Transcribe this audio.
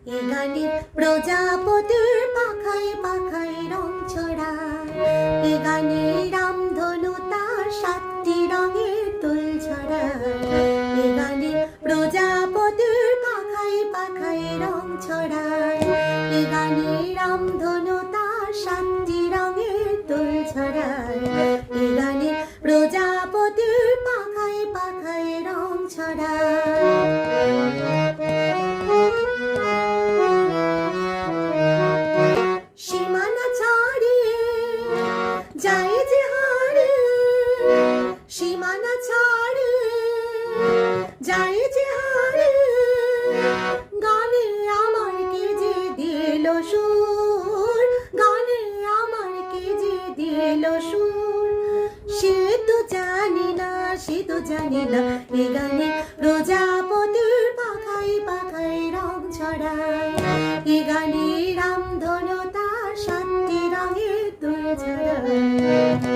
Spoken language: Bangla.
এ গানে প্রজাপতির পাখায় পাখায় রং ছড়ায়, এ গানে রামধনু তার 7টি রঙের দুল ছড়ায়, এ গানে প্রজাপতির পাখায় পাখায় রং ছড়ায়, এ গানে রামধনু তার 7টি রঙের দুল ছড়ায়, এ গানে প্রজাপতির পাখায় পাখায় রং ছড়ায়। সীমানা ছাড়িয়ে যায় যে হারে, সীমানা ছাড়িয়ে যায় যে হারে, গানে আমার কে যে দিল সুর, গানে আমার কে যে দিল সুর। সে তো জানি না, সে তো জানি না, এ গানে প্রজাপতির পাখায় পাখায় রং ছড়ায়, এ গানে রামধনু তার 7টি রঙের দুল ছড়ায়।